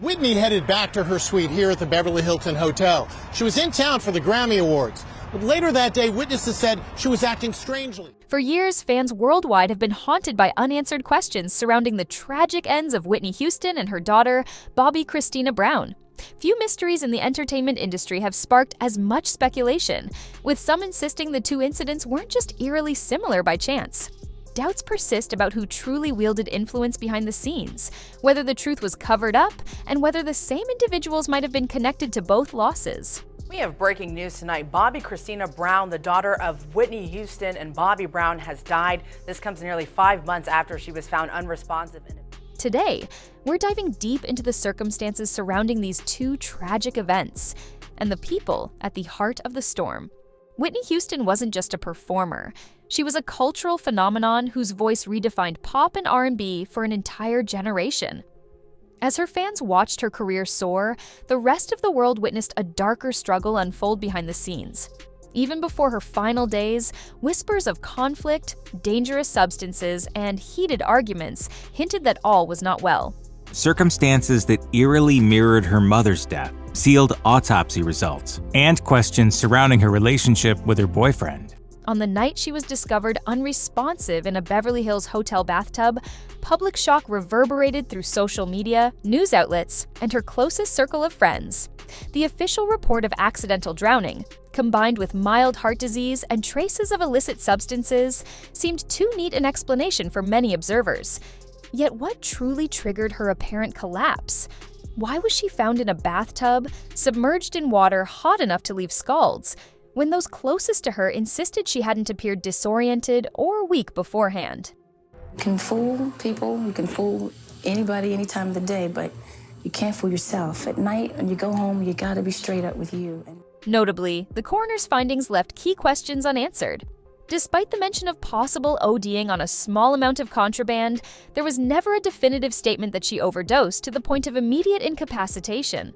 Whitney headed back to her suite here at the Beverly Hilton Hotel. She was in town for the Grammy Awards. But later that day, witnesses said she was acting strangely. For years, fans worldwide have been haunted by unanswered questions surrounding the tragic ends of Whitney Houston and her daughter, Bobbi Kristina Brown. Few mysteries in the entertainment industry have sparked as much speculation, with some insisting the two incidents weren't just eerily similar by chance. Doubts persist about who truly wielded influence behind the scenes, whether the truth was covered up, and whether the same individuals might have been connected to both losses. We have breaking news tonight. Bobbi Kristina Brown, the daughter of Whitney Houston and Bobby Brown, has died. This comes nearly 5 months after she was found unresponsive. Today, we're diving deep into the circumstances surrounding these two tragic events and the people at the heart of the storm. Whitney Houston wasn't just a performer. She was a cultural phenomenon whose voice redefined pop and R&B for an entire generation. As her fans watched her career soar, the rest of the world witnessed a darker struggle unfold behind the scenes. Even before her final days, whispers of conflict, dangerous substances, and heated arguments hinted that all was not well. Circumstances that eerily mirrored her mother's death, sealed autopsy results, and questions surrounding her relationship with her boyfriend. On the night she was discovered unresponsive in a Beverly Hills hotel bathtub, public shock reverberated through social media, news outlets, and her closest circle of friends. The official report of accidental drowning, combined with mild heart disease and traces of illicit substances, seemed too neat an explanation for many observers. Yet what truly triggered her apparent collapse? Why was she found in a bathtub, submerged in water hot enough to leave scalds, when those closest to her insisted she hadn't appeared disoriented or weak beforehand? You can fool people, you can fool anybody any time of the day, but you can't fool yourself. At night, when you go home, you gotta be straight up with you. Notably, the coroner's findings left key questions unanswered. Despite the mention of possible ODing on a small amount of contraband, there was never a definitive statement that she overdosed to the point of immediate incapacitation.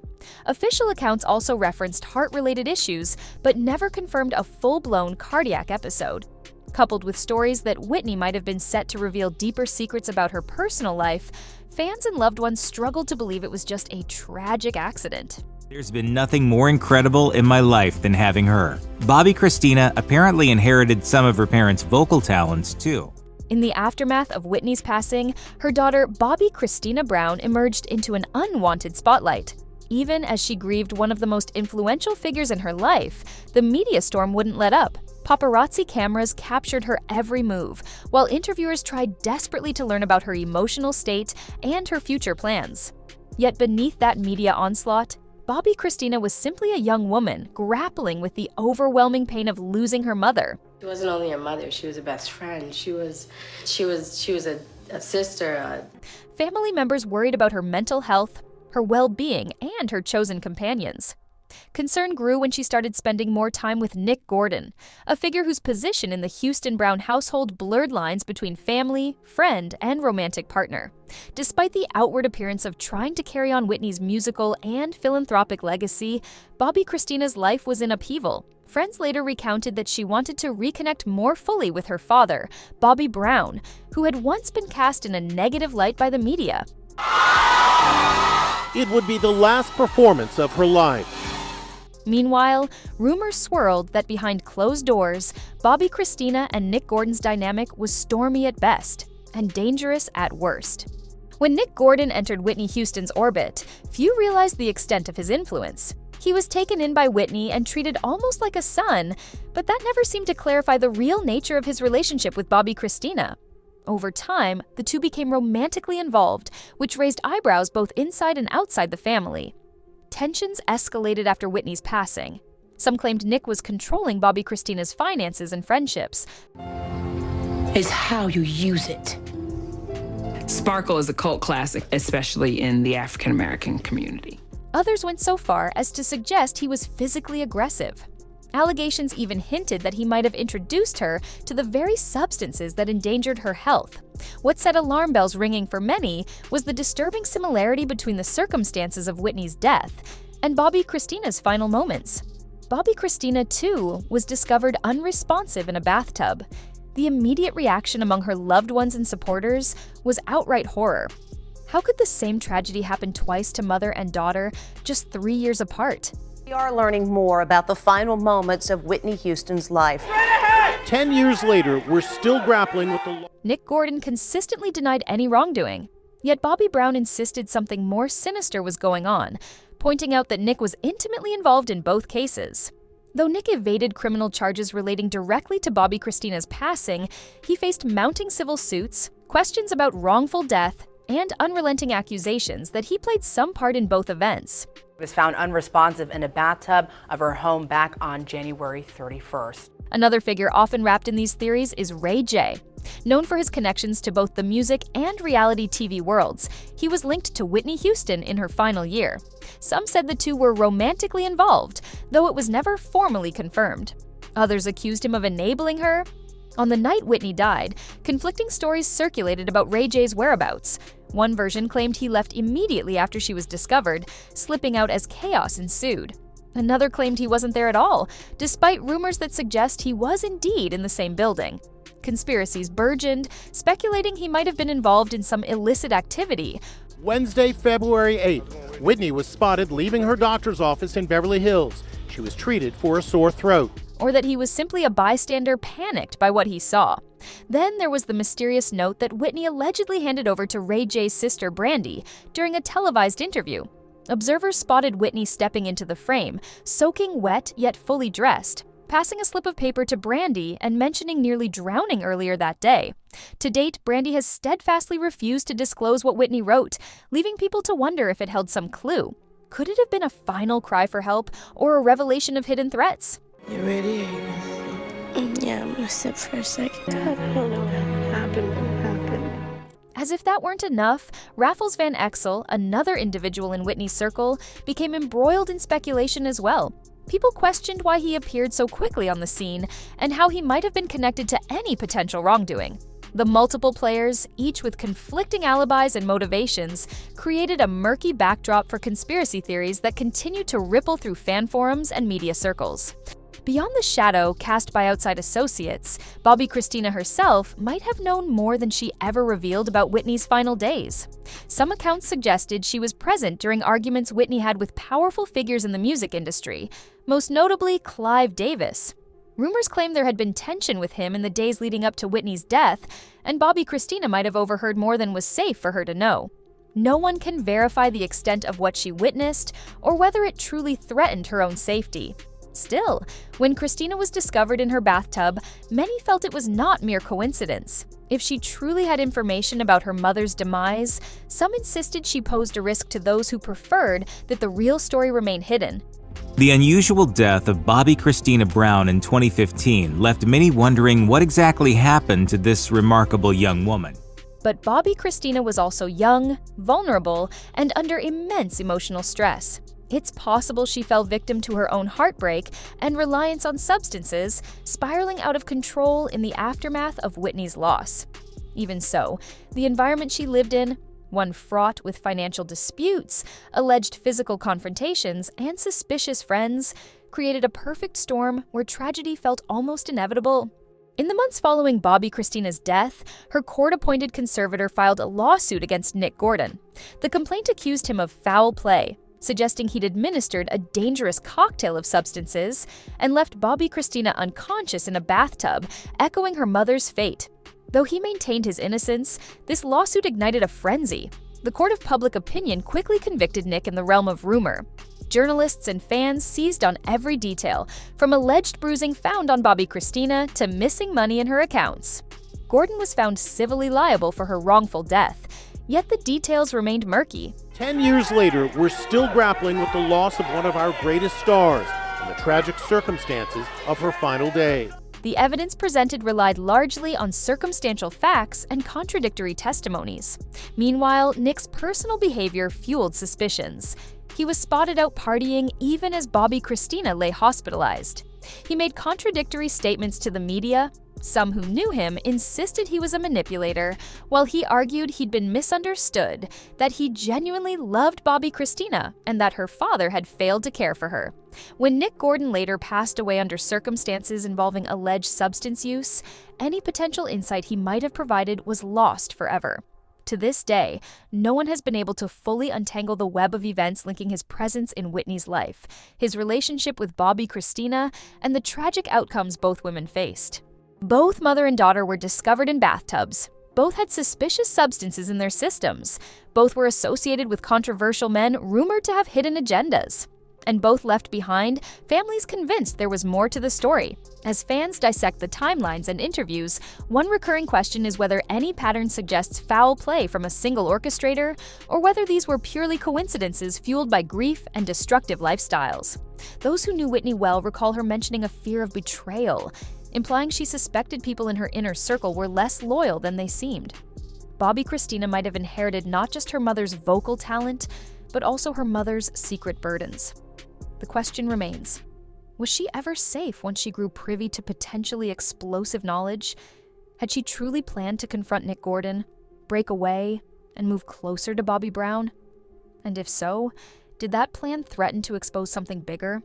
Official accounts also referenced heart-related issues, but never confirmed a full-blown cardiac episode. Coupled with stories that Whitney might have been set to reveal deeper secrets about her personal life, fans and loved ones struggled to believe it was just a tragic accident. There's been nothing more incredible in my life than having her. Bobbi Kristina apparently inherited some of her parents' vocal talents, too. In the aftermath of Whitney's passing, her daughter Bobbi Kristina Brown emerged into an unwanted spotlight. Even as she grieved one of the most influential figures in her life, the media storm wouldn't let up. Paparazzi cameras captured her every move, while interviewers tried desperately to learn about her emotional state and her future plans. Yet beneath that media onslaught, Bobbi Kristina was simply a young woman grappling with the overwhelming pain of losing her mother. She wasn't only a mother, she was a best friend. She was a sister. Family members worried about her mental health, her well-being, and her chosen companions. Concern grew when she started spending more time with Nick Gordon, a figure whose position in the Houston Brown household blurred lines between family, friend, and romantic partner. Despite the outward appearance of trying to carry on Whitney's musical and philanthropic legacy, Bobbi Kristina's life was in upheaval. Friends later recounted that she wanted to reconnect more fully with her father, Bobby Brown, who had once been cast in a negative light by the media. It would be the last performance of her life. Meanwhile, rumors swirled that behind closed doors, Bobbi Kristina and Nick Gordon's dynamic was stormy at best and dangerous at worst. When Nick Gordon entered Whitney Houston's orbit, few realized the extent of his influence. He was taken in by Whitney and treated almost like a son, but that never seemed to clarify the real nature of his relationship with Bobbi Kristina. Over time, the two became romantically involved, which raised eyebrows both inside and outside the family. Tensions escalated after Whitney's passing. Some claimed Nick was controlling Bobbi Kristina's finances and friendships. It's how you use it. Sparkle is a cult classic, especially in the African American community. Others went so far as to suggest he was physically aggressive. Allegations even hinted that he might have introduced her to the very substances that endangered her health. What set alarm bells ringing for many was the disturbing similarity between the circumstances of Whitney's death and Bobbi Kristina's final moments. Bobbi Kristina, too, was discovered unresponsive in a bathtub. The immediate reaction among her loved ones and supporters was outright horror. How could the same tragedy happen twice to mother and daughter, just 3 years apart? We are learning more about the final moments of Whitney Houston's life. 10 years later, we're still grappling with the Nick Gordon consistently denied any wrongdoing. Yet Bobbi Brown insisted something more sinister was going on, pointing out that Nick was intimately involved in both cases. Though Nick evaded criminal charges relating directly to Bobbi Kristina's passing, he faced mounting civil suits, questions about wrongful death, and unrelenting accusations that he played some part in both events. He was found unresponsive in a bathtub of her home back on January 31st. Another figure often wrapped in these theories is Ray J. Known for his connections to both the music and reality TV worlds, he was linked to Whitney Houston in her final year. Some said the two were romantically involved, though it was never formally confirmed. Others accused him of enabling her. On the night Whitney died, conflicting stories circulated about Ray J's whereabouts. One version claimed he left immediately after she was discovered, slipping out as chaos ensued. Another claimed he wasn't there at all, despite rumors that suggest he was indeed in the same building. Conspiracies burgeoned, speculating he might have been involved in some illicit activity. Wednesday, February 8th, Whitney was spotted leaving her doctor's office in Beverly Hills. She was treated for a sore throat. Or that he was simply a bystander panicked by what he saw. Then there was the mysterious note that Whitney allegedly handed over to Ray J's sister Brandy during a televised interview. Observers spotted Whitney stepping into the frame, soaking wet yet fully dressed, passing a slip of paper to Brandy and mentioning nearly drowning earlier that day. To date, Brandy has steadfastly refused to disclose what Whitney wrote, leaving people to wonder if it held some clue. Could it have been a final cry for help or a revelation of hidden threats? You ready? Yeah, I'm gonna sit for a second. I don't know what happened. As if that weren't enough, Raffles Van Exel, another individual in Whitney's circle, became embroiled in speculation as well. People questioned why he appeared so quickly on the scene and how he might have been connected to any potential wrongdoing. The multiple players, each with conflicting alibis and motivations, created a murky backdrop for conspiracy theories that continue to ripple through fan forums and media circles. Beyond the shadow cast by outside associates, Bobbi Kristina herself might have known more than she ever revealed about Whitney's final days. Some accounts suggested she was present during arguments Whitney had with powerful figures in the music industry, most notably Clive Davis. Rumors claim there had been tension with him in the days leading up to Whitney's death, and Bobbi Kristina might have overheard more than was safe for her to know. No one can verify the extent of what she witnessed or whether it truly threatened her own safety. Still, when Kristina was discovered in her bathtub, many felt it was not mere coincidence. If she truly had information about her mother's demise, some insisted she posed a risk to those who preferred that the real story remain hidden. The unusual death of Bobbi Kristina Brown in 2015 left many wondering what exactly happened to this remarkable young woman. But Bobbi Kristina was also young, vulnerable, and under immense emotional stress. It's possible she fell victim to her own heartbreak and reliance on substances, spiraling out of control in the aftermath of Whitney's loss. Even so, the environment she lived in, one fraught with financial disputes, alleged physical confrontations, and suspicious friends, created a perfect storm where tragedy felt almost inevitable. In the months following Bobbi Kristina's death, her court-appointed conservator filed a lawsuit against Nick Gordon. The complaint accused him of foul play, suggesting he'd administered a dangerous cocktail of substances and left Bobbi Kristina unconscious in a bathtub, echoing her mother's fate. Though he maintained his innocence, this lawsuit ignited a frenzy. The court of public opinion quickly convicted Nick in the realm of rumor. Journalists and fans seized on every detail, from alleged bruising found on Bobbi Kristina to missing money in her accounts. Gordon was found civilly liable for her wrongful death, yet the details remained murky. 10 years later, we're still grappling with the loss of one of our greatest stars and the tragic circumstances of her final days. The evidence presented relied largely on circumstantial facts and contradictory testimonies. Meanwhile, Nick's personal behavior fueled suspicions. He was spotted out partying even as Bobbi Kristina lay hospitalized. He made contradictory statements to the media. Some who knew him insisted he was a manipulator, while he argued he'd been misunderstood, that he genuinely loved Bobbi Kristina, and that her father had failed to care for her. When Nick Gordon later passed away under circumstances involving alleged substance use, any potential insight he might have provided was lost forever. To this day, no one has been able to fully untangle the web of events linking his presence in Whitney's life, his relationship with Bobbi Kristina, and the tragic outcomes both women faced. Both mother and daughter were discovered in bathtubs. Both had suspicious substances in their systems. Both were associated with controversial men rumored to have hidden agendas. And both left behind families convinced there was more to the story. As fans dissect the timelines and interviews, one recurring question is whether any pattern suggests foul play from a single orchestrator, or whether these were purely coincidences fueled by grief and destructive lifestyles. Those who knew Whitney well recall her mentioning a fear of betrayal, implying she suspected people in her inner circle were less loyal than they seemed. Bobbi Kristina might have inherited not just her mother's vocal talent, but also her mother's secret burdens. The question remains, was she ever safe once she grew privy to potentially explosive knowledge? Had she truly planned to confront Nick Gordon, break away, and move closer to Bobbi Brown? And if so, did that plan threaten to expose something bigger?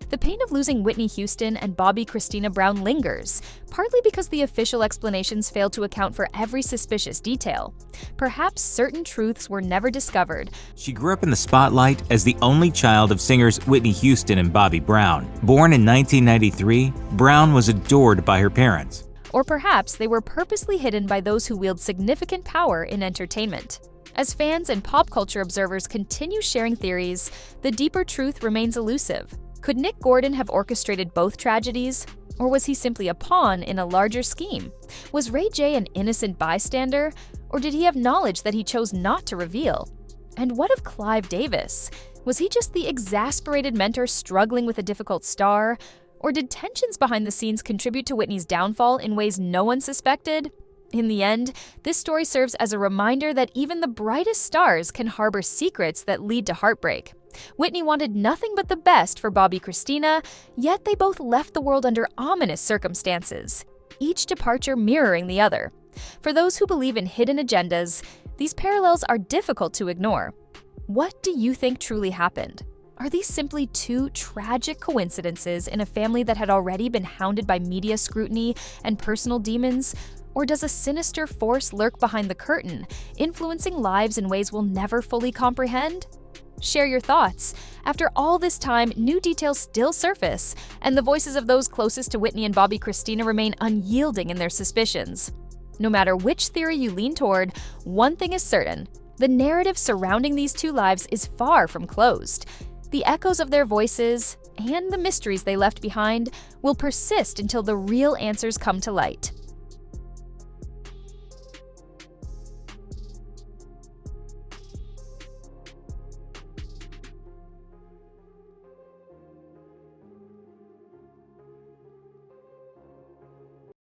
The pain of losing Whitney Houston and Bobbi Kristina Brown lingers, partly because the official explanations fail to account for every suspicious detail. Perhaps certain truths were never discovered. She grew up in the spotlight as the only child of singers Whitney Houston and Bobbi Brown. Born in 1993, Brown was adored by her parents. Or perhaps they were purposely hidden by those who wield significant power in entertainment. As fans and pop culture observers continue sharing theories, the deeper truth remains elusive. Could Nick Gordon have orchestrated both tragedies? Or was he simply a pawn in a larger scheme? Was Ray J an innocent bystander? Or did he have knowledge that he chose not to reveal? And what of Clive Davis? Was he just the exasperated mentor struggling with a difficult star? Or did tensions behind the scenes contribute to Whitney's downfall in ways no one suspected? In the end, this story serves as a reminder that even the brightest stars can harbor secrets that lead to heartbreak. Whitney wanted nothing but the best for Bobbi Kristina, yet they both left the world under ominous circumstances, each departure mirroring the other. For those who believe in hidden agendas, these parallels are difficult to ignore. What do you think truly happened? Are these simply two tragic coincidences in a family that had already been hounded by media scrutiny and personal demons? Or does a sinister force lurk behind the curtain, influencing lives in ways we'll never fully comprehend? Share your thoughts. After all this time, new details still surface, and the voices of those closest to Whitney and Bobbi Kristina remain unyielding in their suspicions. No matter which theory you lean toward, one thing is certain: the narrative surrounding these two lives is far from closed. The echoes of their voices, and the mysteries they left behind, will persist until the real answers come to light.